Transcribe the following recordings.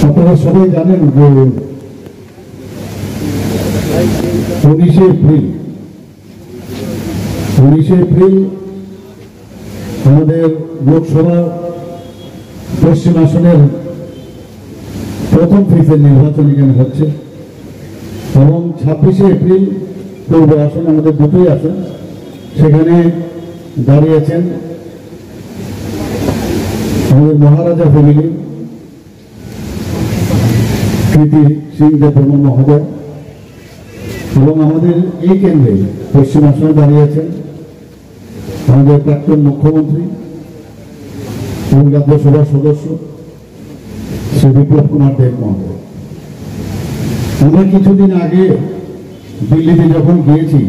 আপনারা সবাই জানেন যে 19শে এপ্রিল আমাদের লোকসভা পশ্চিম আসনের প্রথম ফেজের নির্বাচন এখানে হচ্ছে এবং 26শে এপ্রিল পূর্ব আসন আমাদের দুটোই আসন সেখানে দাঁড়িয়েছেন আমাদের মহারাজা ফ্যামিলি কৃতি সিং দেববর্মন মহোদয় এবং আমাদের এই কেন্দ্রে পশ্চিম আসনে দাঁড়িয়েছেন আমাদের প্রাক্তন মুখ্যমন্ত্রী এবং রাজ্যসভার সদস্য শ্রী বিপ্লব কুমার দেব মহোদয়। আমরা কিছুদিন আগে দিল্লিতে যখন গিয়েছি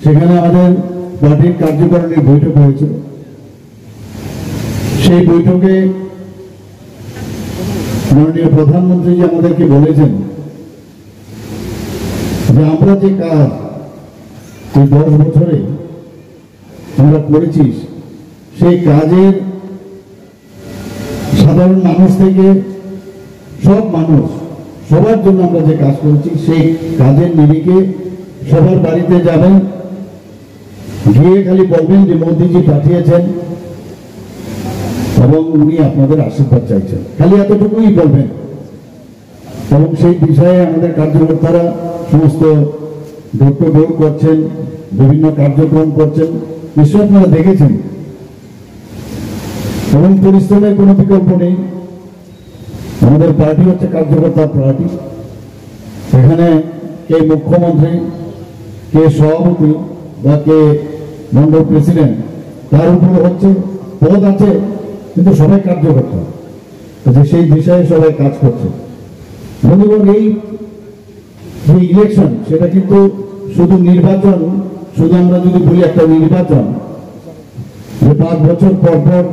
সেখানে আমাদের পার্টির কার্যকারিণীর বৈঠক হয়েছিল। সেই বৈঠকে মাননীয় প্রধানমন্ত্রী আমাদেরকে বলেছেন যে আমরা যে কাজ 10 বছরে আমরা করেছি সেই কাজের সাধারণ মানুষ থেকে সব মানুষ সবার জন্য আমরা যে কাজ করেছি সেই কাজের নিরিখে সবার বাড়িতে যাবেন, গিয়ে খালি বলবেন যে মোদিজি পাঠিয়েছেন এবং উনি আপনাদের আশীর্বাদ চাইছেন, খালি এতটুকুই বলবেন। এবং সেই বিষয়ে আমাদের কার্যকর্তারা সমস্ত দৌড় করছেন, বিভিন্ন কার্যক্রম করছেন, নিশ্চয় আপনারা দেখেছেন। এবং পরিশ্রমের কোনো বিকল্প নেই। আমাদের পার্টি হচ্ছে কার্যকর্তার পার্টি। এখানে কে মুখ্যমন্ত্রী, কে সভাপতি বা কে মন্ডল প্রেসিডেন্ট, তার উপরে হচ্ছে পদ আছে, কিন্তু সবাই কার্যকর্তা, সেই বিষয়ে সবাই কাজ করছে। বন্ধুগণ, এই যে ইলেকশন সেটা কিন্তু শুধু নির্বাচন, শুধু আমরা যদি বলি একটা নির্বাচন যে 5 বছর পর পর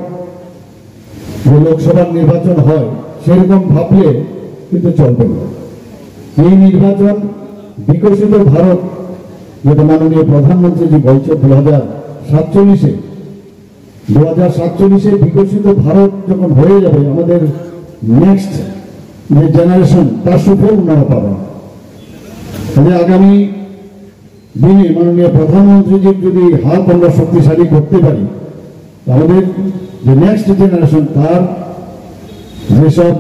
যে লোকসভার নির্বাচন হয় সেরকম ভাবলে কিন্তু চলবে না। এই নির্বাচন বিকশিত ভারত, যেটা মাননীয় প্রধানমন্ত্রী বলছে 2047-এ বিকশিত ভারত যখন হয়ে যাবে, আমাদের নেক্সট যে জেনারেশন তার সুফল ওনারা পাবেন। আগামী দিনে মাননীয় প্রধানমন্ত্রীজির যদি হাত আমরা শক্তিশালী করতে পারি, আমাদের যে নেক্সট জেনারেশন তার যেসব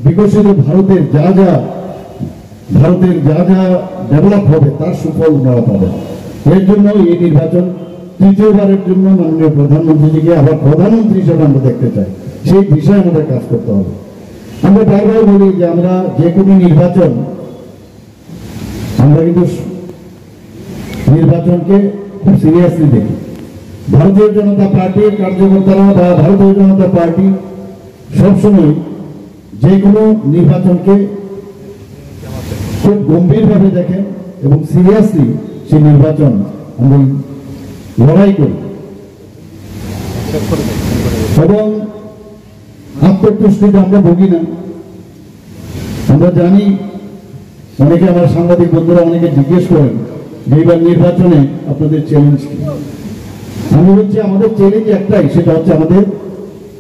বিকশিত ভারতের যা যা ডেভেলপ হবে তার সুফল ওনারা পাবেন। এর জন্য এই নির্বাচন তৃতীয়বারের জন্য মাননীয় প্রধানমন্ত্রীজিকে আবার প্রধানমন্ত্রী হিসেবে আমরা দেখতে চাই, সেই বিষয়ে আমাদের কাজ করতে হবে। আমরা বারবার বলি যে আমরা যে কোনো নির্বাচন, আমরা কিন্তু নির্বাচনকে খুব সিরিয়াসলি দেখি। ভারতীয় জনতা পার্টির কার্যকর্তারা বা ভারতীয় জনতা পার্টি সবসময় যে কোনো নির্বাচনকে খুব গম্ভীরভাবে দেখেন এবং সিরিয়াসলি সেই নির্বাচন আমরা লড়াই করি এবং আত্মতুষ্টিতে আমরা ভুগি না। আমরা জানি, অনেকে আমার সাংবাদিক বন্ধুরা অনেকে জিজ্ঞেস করেন যে এইবার নির্বাচনে আপনাদের চ্যালেঞ্জ কি। আমি বলছি আমাদের চ্যালেঞ্জ একটাই, সেটা হচ্ছে আমাদের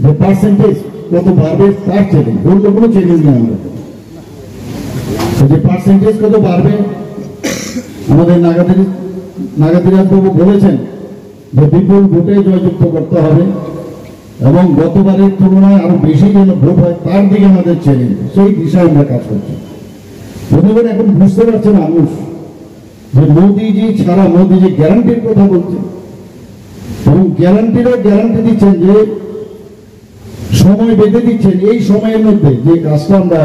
যে পার্সেন্টেজ কত বাড়বে তার চ্যালেঞ্জ, অন্য কোনো চ্যালেঞ্জ নেই। আমাদের যে পার্সেন্টেজ কত বাড়বে, আমাদের নাগাদিরাজবাবু বলেছেন যে বিপুল ভোটে জয়যুক্ত করতে হবে এবং গতবারের তুলনায় আরো বেশি যেন ভোট হয় তার দিকে আমাদের চ্যালেঞ্জ, সেই দিশায় আমরা কাজ করছি। বন্ধুগণ, এখন বুঝতে পারছে মানুষ যে মোদিজি ছাড়া, মোদিজি গ্যারান্টির কথা বলছেন এবং গ্যারান্টি দিচ্ছেন, যে সময় বেঁধে দিচ্ছেন, এই সময়ের মধ্যে যে কাজটা আমরা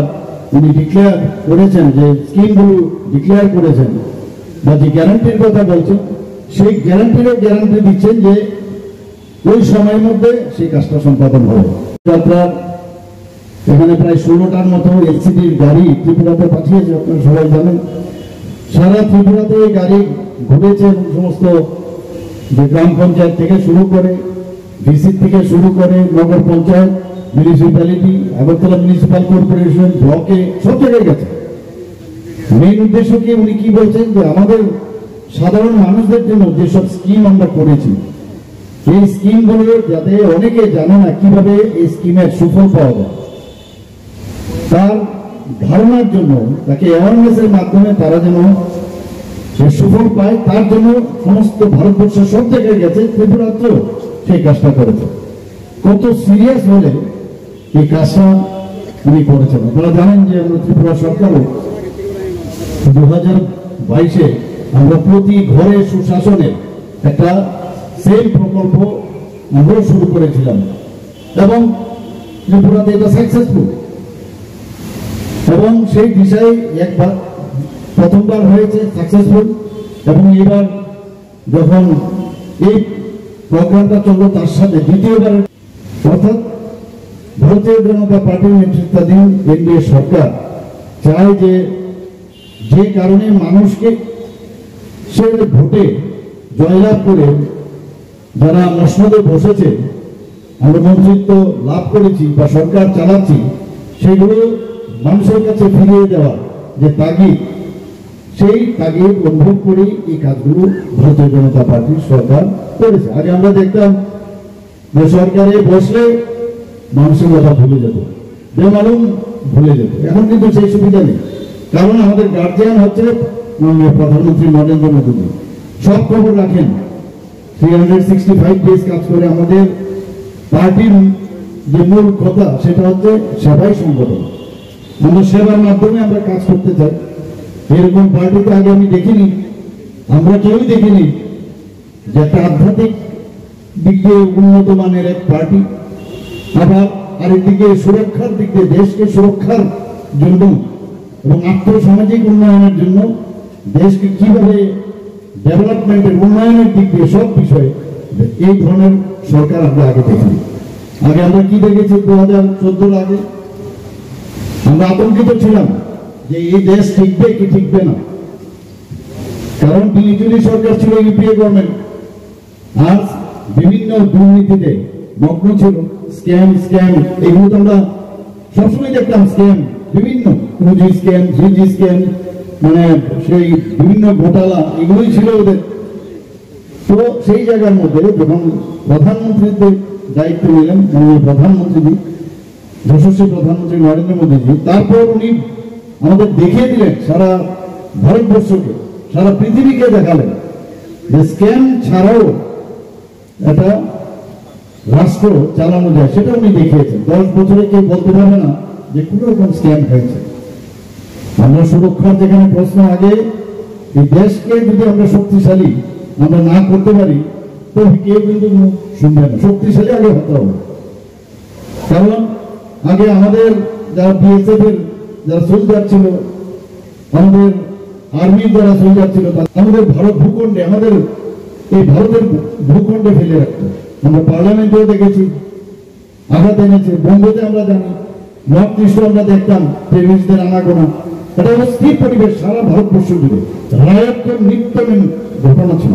উনি ডিক্লেয়ার করেছেন, যে স্কিমগুলো ডিক্লেয়ার করেছেন বা যে গ্যারান্টির কথা বলছেন, সেই গ্যারান্টি দিচ্ছেন যে ওই সময়ের মধ্যে সেই কাজটা সম্পাদন হবে। যাত্রার এখানে প্রায় 16টার মতো এলসিডির গাড়ি ত্রিপুরাতে পাঠিয়েছে, আপনারা সবাই জানেন। সারা ত্রিপুরাতে এই গাড়ি ঘুরেছে এবং সমস্ত যে গ্রাম পঞ্চায়েত থেকে শুরু করে, ডিসি থেকে শুরু করে, নগর panchayat, municipality, Agartala municipal corporation, ব্লকে, সব জায়গায় গেছে। মেইন উদ্দেশ্য কি, উনি কি বলছেন যে আমাদের সাধারণ মানুষদের জন্য যেসব স্কিম আমরা করেছি এই স্কিমগুলো যাতে অনেকে জানে না কিভাবে এই স্কিমের সুফল পাওয়া যায়, তার ধারণার জন্য তাকে অ্যাওয়ারনেসের মাধ্যমে তারা যেন সুফল পায়, তার জন্য সমস্ত ভারতবর্ষের সব জায়গায় গেছে, ত্রিপুরাতেও সেই কাজটা করেছে। কত সিরিয়াস হলে এই কাজটা উনি করেছেন। আপনারা জানেন যে আমরা ত্রিপুরা সরকারও 2022-এ আমরা প্রতি ঘরে সুশাসনের একটা সেম প্রকল্প আমরাও শুরু করেছিলাম এবং ত্রিপুরাতে এটা সাকসেসফুল, এবং সেই দিশায় একবার প্রথমবার হয়েছে সাকসেসফুল, এবং এবার যখন এই প্রোগ্রামটা চললো তার সাথে দ্বিতীয়বার, অর্থাৎ ভারতীয় জনতা পার্টির নেতৃত্বাধীন এনডিএ সরকার চায় যে কারণে মানুষকে সে ভোটে জয়লাভ করে যারা মসনদে বসেছে, আমরা মন্ত্রিত্ব লাভ করেছি বা সরকার চালাচ্ছি, সেগুলো মানুষের কাছে ফিরিয়ে দেওয়া যে তাগিদ, সেই তাগিদ অনুভব করে এই কাজগুলো ভারতীয় জনতা পার্টির সরকার করেছে। আগে আমরা দেখতাম যে সরকারে বসলে মানুষের কথা ভুলে যেত, বেমালুম ভুলে যেত। এখন কিন্তু সেই সুবিধা নেই, কারণ আমাদের গার্জিয়ান হচ্ছে মাননীয় প্রধানমন্ত্রী নরেন্দ্র মোদী। সব খবর রাখেন, 365 ডেজ কাজ করে। আমাদের পার্টির যে মূল কথা সেটা হচ্ছে সেবাই সংগঠন, আমরা সেবার মাধ্যমে আমরা কাজ করতে চাই। এরকম পার্টিতে আগে আমি দেখিনি, আমরা কেউই দেখিনি যে একটা আধ্যাত্মিক দিক দিয়ে উন্নত মানের এক পার্টি, আবার আরেকদিকে সুরক্ষার দিক দিয়ে দেশকে সুরক্ষার জন্য এবং আর্থসামাজিক উন্নয়নের জন্য দেশকে কিভাবে ডেভেলপমেন্টের উন্নয়নের দিক দিয়ে সব বিষয়ে এই ধরনের সরকার আমরা আগে দেখিনি। আগে আমরা কি দেখেছি 2014 আগে আমরা আতঙ্কিত ছিলাম যে এই দেশ টিকবে কি টিকবে না, কারণ বিজেপি সরকার ছিল, ইউপিএ গভর্নমেন্ট, আর বিভিন্ন দুর্নীতিতে মগ্ন ছিল। স্ক্যাম এগুলো তো আমরা সবসময় দেখতাম, স্ক্যাম বিভিন্ন পুঁজি স্ক্যাম, জিজি স্ক্যাম, মানে সেই বিভিন্ন ঘোটালা এগুলোই ছিল ওদের। তো সেই জায়গার মধ্যে যখন প্রধানমন্ত্রীদের দায়িত্ব নিলেন মাননীয় প্রধানমন্ত্রী, যশস্বী প্রধানমন্ত্রী নরেন্দ্র মোদীজি, তারপর উনি আমাদের দেখিয়ে দিলেন, সারা ভারতবর্ষকে, সারা পৃথিবীকে দেখালেন যে স্ক্যাম ছাড়াও একটা রাষ্ট্র চালানো যায়, সেটা উনি দেখিয়েছেন। 10 বছরে কেউ বলতে পারবে না যে কোনো রকম স্ক্যাম হয়েছে। আমরা সুরক্ষার যেখানে প্রশ্ন, আগে এই দেশকে যদি আমরা শক্তিশালী আমরা না করতে পারি তো কেউ কিন্তু শুনবে না। শক্তিশালী আগে হতে হবে, কারণ আগে আমাদের যারা বিএসএফ এর যারা সোলজার ছিল, আমাদের আর্মির যারা সোলজার ছিল, আমাদের ভারত ভূখণ্ডে, আমাদের এই ভারতের ভূখণ্ডে ফেলে রাখতো। আমরা পার্লামেন্টেও দেখেছি আঘাত এনেছে, বম্বেতে আমরা জানি, নর্থ ইস্টে আমরা দেখতাম টেররিস্টদের আনাগোনা। এটা হলো স্থির পরিবেশ সারা ভারতবর্ষ জুড়ে। রায়ত তো নিত্যদিন ঘটনা ছিল,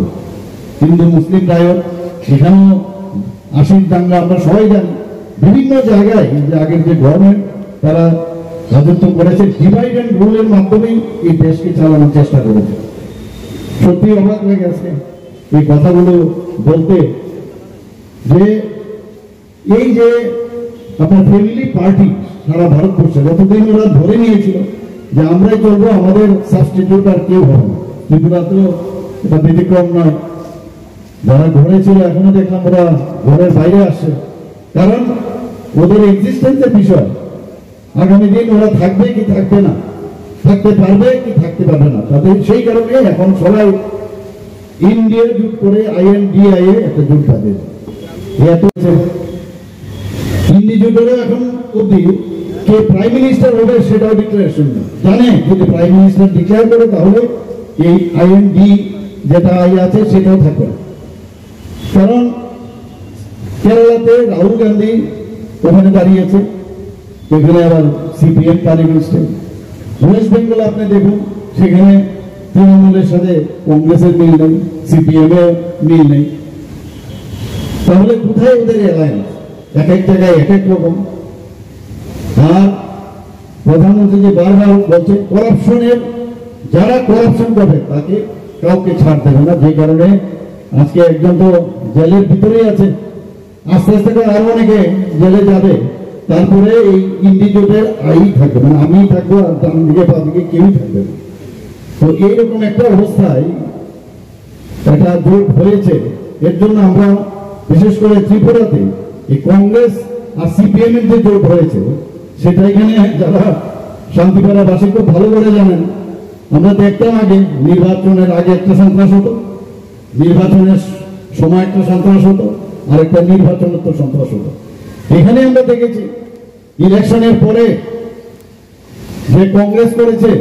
হিন্দু মুসলিম রায়ত, সেখানেও আশির দাঙ্গা আমরা সবাই জানি। বিভিন্ন জায়গায় যে আগের যে গভর্নমেন্ট তারা রাজত্ব করেছে, ডিভাইড অ্যান্ড রুলের মাধ্যমেই এই দেশকে চালানোর চেষ্টা করেছে। সত্যি অবাক হয়ে গেছে এই কথাগুলো বলতে, যে এই যে আপনার ফ্যামিলি পার্টি সারা ভারতবর্ষে যতদিন ওরা ধরে নিয়েছিল যে আমরাই চলবো, আমাদের সাবস্টিটিউট আর কেউ হবে না। ত্রিপুরাতেও এটা ব্যতিক্রম নয়। যারা ঘরে ছিল এখনো দেখলাম ওরা ঘরের বাইরে আসছে, কারণ ওদের এক্সিস্টেন্সের বিষয় আগামী দিন ওরা থাকবে কি থাকবে না, থাকতে পারবে কি থাকতে পারবে না, তাদের সেই কারণে এখন সবাই ইন্ডিয়া জুট করে INDIA একটা জুট থাকে। হিন্দি জুটেরও এখন অব্দি কে প্রাইম মিনিস্টার হবে সেটাও ডিক্লারেশন জানে। যদি প্রাইম মিনিস্টার ডিক্লেয়ার করে তাহলে এই IND যেটা আছে সেটাও থাকবে। কারণ কেরালাতে রাহুল গান্ধী ওখানে দাঁড়িয়েছে, এখানে আবার CPM prime minister. West Bengal আপনি দেখুন, সেখানে তৃণমূলের সাথে কংগ্রেসের মিল নেই, CPM এর মিল নেই। তাহলে কোথায় ওদের অ্যালায়েন্স? এক এক জায়গায় এক এক রকম। আর প্রধানমন্ত্রী যে বারবার বলছে করাপশনের, যারা করাপশন করে তাকে কাউকে ছাড় দেবে না, যে কারণে আজকে একজন তো জেলের ভিতরেই আছে, আস্তে আস্তে করে আরো অনেকে জেলে যাবে, তারপরে এই ইন্ডি জোটের আই থাকবে, মানে আমি থাকবো আর ডান দিকে বা দিকে কেউই থাকবে না। তো এইরকম একটা অবস্থায় একটা জোট হয়েছে। এর জন্য আমরা বিশেষ করে ত্রিপুরাতে এই কংগ্রেস আর সিপিএম এর যে জোট হয়েছে সেটা এখানে যারা শান্তিপাড়াবাসী খুব ভালো করে জানেন। আমরা দেখতাম আগে নির্বাচনের আগে একটা সন্ত্রাস হতো, নির্বাচনের সময় একটা সন্ত্রাস হতো, আর একটা নির্বাচনের তো সন্ত্রাস হতো। এখানে আমরা দেখেছি ইলেকশনের পরে যে কংগ্রেস করেছে,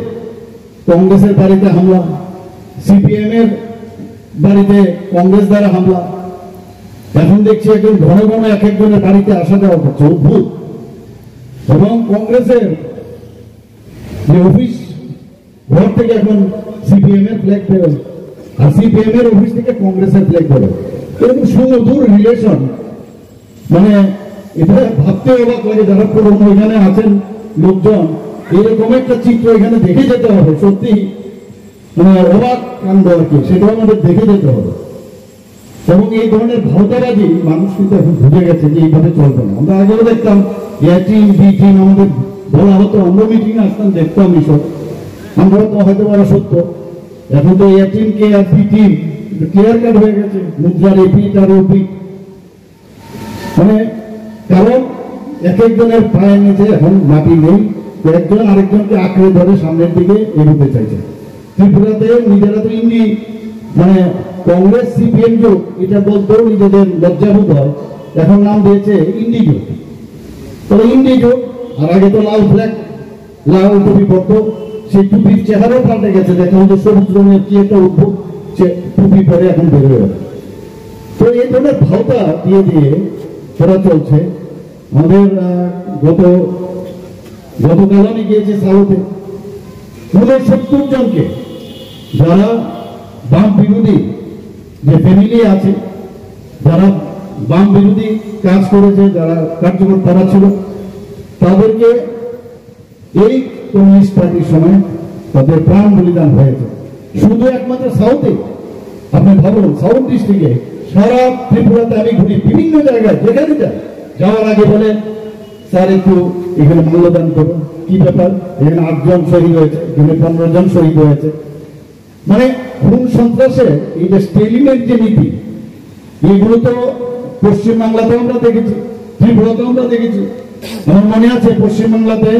কংগ্রেসের বাড়িতে হামলা, সিপিএম এর বাড়িতে কংগ্রেস দ্বারা হামলা। এখন দেখছি একজন ঘন ঘন এক একজনের বাড়িতে আসা যাওয়া করছে, অদ্ভুত। এবং কংগ্রেসের যে অফিস ঘর থেকে এখন সিপিএম এর ফ্ল্যাগ বেরোয়, আর সিপিএম এর অফিস থেকে কংগ্রেসের ফ্ল্যাগ বেরোয়। এরকম সুমধুর রিলেশন, মানে এটা ভাবতে অবাক লাগে যারা পুরনো এখানে আছেন লোকজন, এরকম একটা চিত্র এখানে দেখে যেতে হবে। সত্যি মানে অবাক কাণ্ড আর কি, সেটাও আমাদের দেখে যেতে হবে। এবং এই ধরনের ভাওতাবাজি মানুষ কিন্তু এখন ভুলে গেছে যে এইভাবে চলবে না। আমরা আগেও দেখতাম এ টিম বি টিম আমাদের বলা হতো, আমরা মিটিং আসতাম দেখতাম এইসব, আমরা তো হয়তো বলা সত্য। এখন তো এ টিম কে আর বি টিম ক্লিয়ার কাট হয়ে গেছে, মুদ্রার এপি আর ওপি। মানে কারণ এক একজনের পায়ের নিচে এখন মাটি নেই, একজন আরেকজনকে আঁকড়ে ধরে সামনের দিকে এগোতে চাইছে। ত্রিপুরাতে নিজেরা তো ইন্ডি মানে কংগ্রেস সিপিএম জোট এটা বলতেও নিজেদের লজ্জাবোধ হয়, এখন নাম দিয়েছে ইন্ডি জোট। তবে ইন্ডি জোট, আর আগে তো লাল ফ্ল্যাগ লাল টুপি পরতো, সেই টুপির চেহারাও পাল্টে গেছে, দেখা হচ্ছে সবুজ রঙের কি একটা উদ্ভব সে টুপি পরে এখন বেরোয়। তো এই ধরনের ভাওতা দিয়ে দিয়ে ওরা চলছে। আমাদের গতকাল আমি গিয়েছি সাউথে, 70 জনকে যারা বাম বিরোধী যে ফ্যামিলি আছে, যারা বাম বিরোধী কাজ করেছে, যারা কার্যকর তারা ছিল, তাদেরকে এই কমিউনিস্ট পার্টির সময় তাদের প্রাণ বলিদান হয়েছে। শুধু একমাত্র সাউথে, আপনি ভাবুন সাউথ ডিস্ট্রিক্টে, সারা ত্রিপুরাতে আমি ঘুরি বিভিন্ন জায়গায়, যেখানে যাই যাওয়ার আগে বলে স্যার একটু এখানে মূল্যদান করুন। কি ব্যাপার, এখানে 8 জন শহীদ হয়েছে, এখানে 15 জন শহীদ হয়েছে। মানে খুন সন্ত্রাসের এই যে স্টেলিনের যে নীতি, এইগুলো তো পশ্চিমবাংলাতেও আমরা দেখেছি, ত্রিপুরাতেও আমরা দেখেছি। আমার মনে আছে পশ্চিমবাংলাতে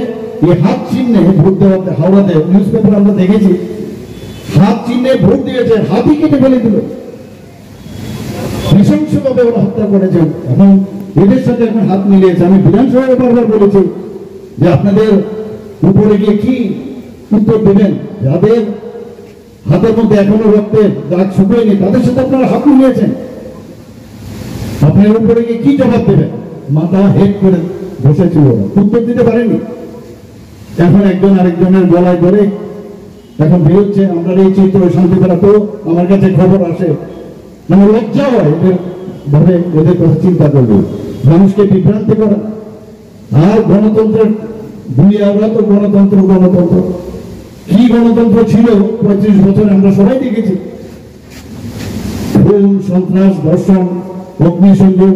এই হাত চিহ্নে ভোট দেওয়াতে, হাওড়াতে নিউজ পেপার আমরা দেখেছি, হাত চিহ্নে ভোট দিয়েছে, হাতই কেটে ফেলে দিল, নৃশংসভাবে ওরা হত্যা করেছে। এবং এদের সাথে এখন হাত মিলিয়েছে। আমি বিধানসভায় বারবার বলেছি যে আপনাদের উপরে গিয়ে কি উত্তর দেবেন, যাদের হাতের মধ্যে এখনো রক্তের দাগ শুকোয়নি তাদের সাথে আপনারা হাত মিলিয়েছেন, আপনার উপরে গিয়ে কি জবাব দেবেন? মাথা হেড করে বসেছিল, উত্তর দিতে পারেনি। এখন একজন আরেকজনের গলায় ধরে এখন বেরোচ্ছে। আমরা এই চিত্র শান্তিপাড়া তো আমার কাছে খবর আসে, মানে লজ্জা হয় এদের ভাবে, এদের কথা চিন্তা করবে, মানুষকে বিভ্রান্ত করা। আর গণতন্ত্রের দুনিয়ারা তো গণতন্ত্র গণতন্ত্র, কি গণতন্ত্র ছিল 35 বছরে আমরা সবাই দেখেছি। খুন, সন্ত্রাস, ধর্ষণ, অগ্নিসংযোগ,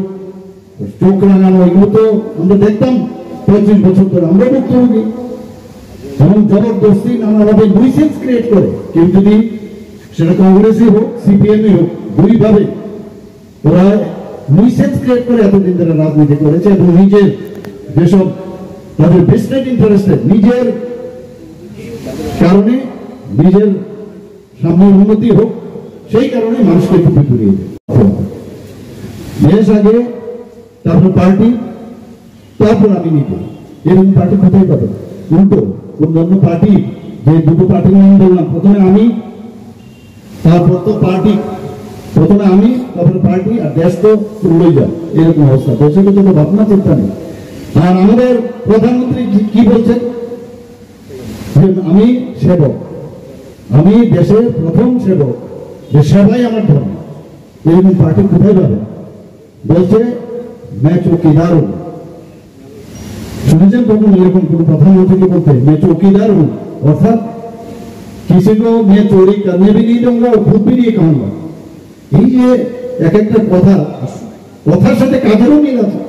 চোখ রাঙানো, এগুলো তো আমরা দেখতাম 35 বছর ধরে। আমরা ভুক্তভোগী। এবং জবরদস্তি নানাভাবে নুইসেন্স ক্রিয়েট করে কেউ, যদি সেটা কংগ্রেসই হোক সিপিএমই হোক, দুইভাবে ওরা নুইসেন্স ক্রিয়েট করে এতদিন ধরে রাজনীতি করেছে। এবং নিজের যেসব তাদের বেস্টেড ইন্টারেস্টে, নিজের কারণে, নিজের সামনের উন্নতি হোক সেই কারণে মানুষকে টুপি করিয়ে দেশ আগে, তারপর পার্টি, তারপর আমি নিব। এরকম পার্টি কোথায় পাবে? উল্টো অন্যান্য পার্টি, যে দুটো পার্টির নাম বললাম, প্রথমে আমি তারপর তো পার্টি, প্রথমে আমি তারপরে পার্টি, আর দেশ তো উড়ে যায়। এরকম অবস্থা, দেশের কোনো ভাবনা চিন্তা নেই। আর আমাদের প্রধানমন্ত্রী কি বলছেন? আমি সেবক, আমি দেশের প্রথম সেবক, যে সেবাই আমার ধর্ম। এরকম পার্টি কোথায় পাবে? বলছে मैं चौकीदार हूं। শুনেছেন কখন এরকম কোন প্রধানমন্ত্রীকে বলতে मैं चौकीदार हूं? অর্থাৎ किसी को मैं चोरी करने भी नहीं दूंगा और खुद भी नहीं खाऊंगा। এই যে এক একটা কথার সাথে কাজেরও মিল আছে।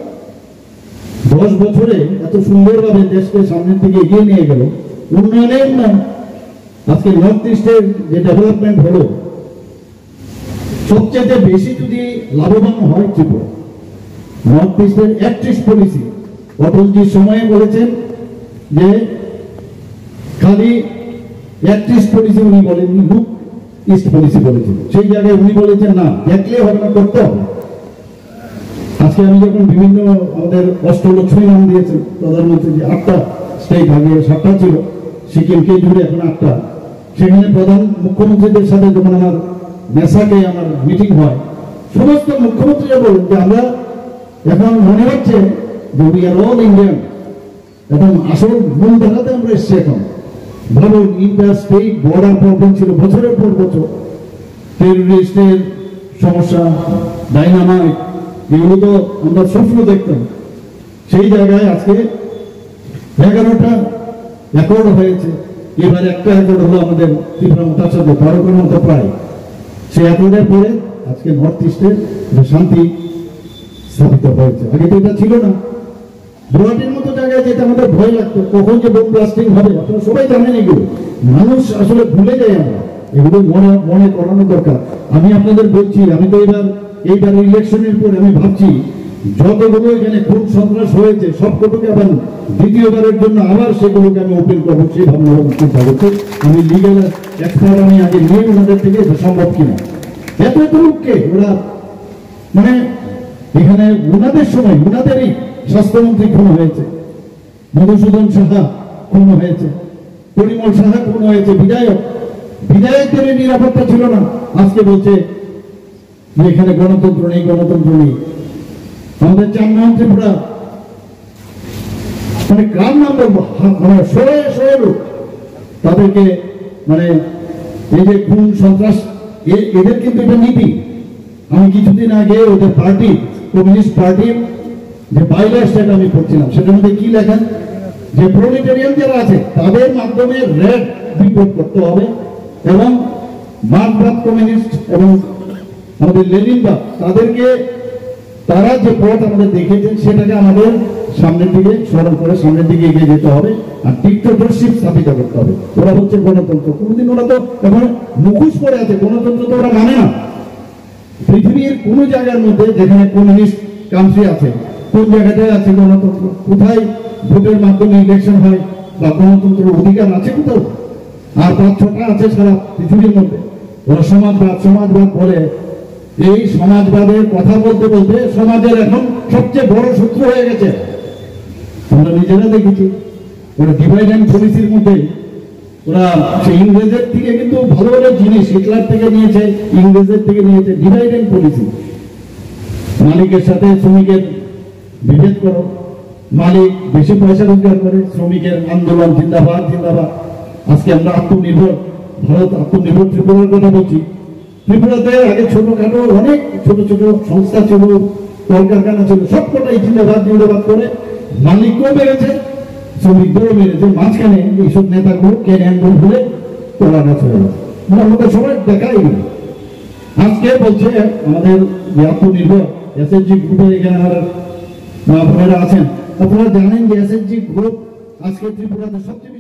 10 বছরে এত সুন্দরভাবে দেশকে সামনের দিকে এগিয়ে নিয়ে গেল, উন্নয়নের উন্নয়ন। আজকে নর্থ ইস্টের যে ডেভেলপমেন্ট হলো, সবচেয়ে বেশি যদি লাভবান হয় ত্রিপুরা। নর্থ ইস্টের অ্যাক্ট ইস্ট পলিসি, অটলজি সময়ে বলেছেন যে খালি অ্যাক্ট ইস্ট পলিসি উনি বলেননি, লুক ইস্ট পলিসি বলেছেন। সেই জায়গায় উনি বলেছেন না, দেখলে হবে না, করতে হবে। আজকে আমি যখন বিভিন্ন আমাদের অষ্টলক্ষ্মী নাম দিয়েছেন প্রধানমন্ত্রী, যে 8টা স্টেট, আগে 7টা ছিল, সিকিমকে জুড়ে এখন 8টা। সেখানে প্রধান মুখ্যমন্ত্রীদের সাথে যখন আমার নেশাকে আমার মিটিং হয়, সমস্ত মুখ্যমন্ত্রীরা বলেন যে আমরা এখন মনে হচ্ছে যে উই আর অল ইন্ডিয়ান, এবং আসল মূল ধারাতে আমরা এসছি এখন। ভাবুন, ইন্টার স্টেট বর্ডার প্রবলেম ছিল বছরের পর বছর, টেররিস্টের সমস্যা, ডাইনামাইট, এগুলো তো আমরা স্বপ্ন দেখতাম। সেই জায়গায় আজকে 11টা অ্যাকর্ড হয়েছে। এবার একটা অ্যাকর্ড হলো আমাদের ত্রিপুরা তার সাথে 12টার মতো প্রায়। সেই অ্যাকর্ডের পরে আজকে নর্থ ইস্টের শান্তি স্থাপিত হয়েছে। আগে তো এটা ছিল না। গুয়াহাটির মতো জায়গায় যেটা আমাদের ভয় লাগতো, কখন যে বোম ব্লাস্টিং হবে, আপনারা সবাই জানেন এগুলো। মানুষ আসলে ভুলে যায়, আমরা এগুলো মনে করানো দরকার। আমি আপনাদের বলছি, আমি তো এইবার ইলেকশনের পরে আমি ভাবছি যতগুলো এখানে খুন সন্ত্রাস হয়েছে সবকটুকে আবার দ্বিতীয়বারের জন্য আবার সেগুলোকে আমি ওপেন করবো, সেই ভাবনা চিন্তা করছি। আমি লিগেল এক্সপার্ট আমি আগে নিয়ে ওনাদের থেকে এটা সম্ভব কিনা। এত লোককে ওরা, মানে এখানে ওনাদের সময় ওনাদেরই স্বাস্থ্যমন্ত্রী খুন হয়েছে, মধুসূদন সাহা খুন হয়েছে, পরিমল সাহা খুন হয়েছে, বিধায়কদের নিরাপত্তা ছিল না। আজকে বলছে যে এখানে গণতন্ত্র নেই, গণতন্ত্র নেই। আমাদের 4 নং ত্রিপুরা, মানে কার নাম বলবো, মানে শয়ে লোক তাদেরকে, মানে এই যে খুন সন্ত্রাস, এদের কিন্তু এটা নীতি। আমি কিছুদিন আগে ওদের পার্টি, কমিউনিস্ট পার্টির যে বাইলার সেটা আমি পড়ছিলাম, সেটার মধ্যে কি লেখেন যে প্রোলেটারিয়ান যারা আছে তাদের মাধ্যমে রেড রিপোর্ট করতে হবে, এবং মার্কসবাদ কমিউনিস্ট এবং আমাদের লেনিনবাদ, তাদেরকে তারা যে পথ আমাদের দেখিয়েছেন সেটাকে আমাদের সামনের দিকে স্মরণ করে সামনের দিকে এগিয়ে যেতে হবে। আর ডিক্টেটরশিপ স্থাপিত করতে হবে। ওরা হচ্ছে গণতন্ত্র, কোনদিন ওরা তো এখন মুখোশ পড়ে আছে, গণতন্ত্র তো ওরা মানে না। পৃথিবীর কোন জায়গার মধ্যে যেখানে কমিউনিস্ট কান্ট্রি আছে, কোন জায়গাটায় আছে গণতন্ত্র? কোথায় ভোটের মাধ্যমে ইলেকশন হয় বা গণতন্ত্রের অধিকার আছে কোথাও? আর 5-6টা আছে সারা পৃথিবীর মধ্যে। ওরা সমাজবাদ বলে। এই সমাজবাদের কথা বলতে বলতে সমাজের এখন সবচেয়ে বড় শত্রু হয়ে গেছে। আমরা নিজেরা দেখেছি, ওরা ডিভাইড অ্যান্ড পলিসির মধ্যে ওরা সেই ইংরেজের থেকে কিন্তু ভালো ভালো জিনিস হিটলার থেকে নিয়েছে, ইংরেজের থেকে নিয়েছে। ডিভাইড অ্যান্ড পলিসি, মালিকের সাথে শ্রমিকের বিভেদ করো, মালিক বেশি পয়সা রোজগার করে, শ্রমিকের আন্দোলন জিন্দাবাদ জিন্দাবাদ। আজকে আমরা আত্মনির্ভর ভারত, আত্মনির্ভর ত্রিপুরার কথা বলছি। ত্রিপুরাতে আগে ছোটখাটো অনেক ছোট ছোট সংস্থা ছিল, কলকারখানা ছিল, সবকটাই জিন্দাবাদ জিন্দাবাদ করে মালিকও বেড়েছে, শ্রমিকদেরও বেড়েছে। মাঝখানে এইসব নেতাগুলো ক্যারিয়ার ভুলে তোলাঘাত হয়ে গেছে। আমাদের সবাই দেখাই গেল। আজকে বলছে আমাদের যে আত্মনির্ভর এসএসজি গ্রুপের এখানে আমার মা বোনেরা আছেন, আপনারা জানেন যে এসএসজি গ্রুপ আজকে ত্রিপুরাতে সবচেয়ে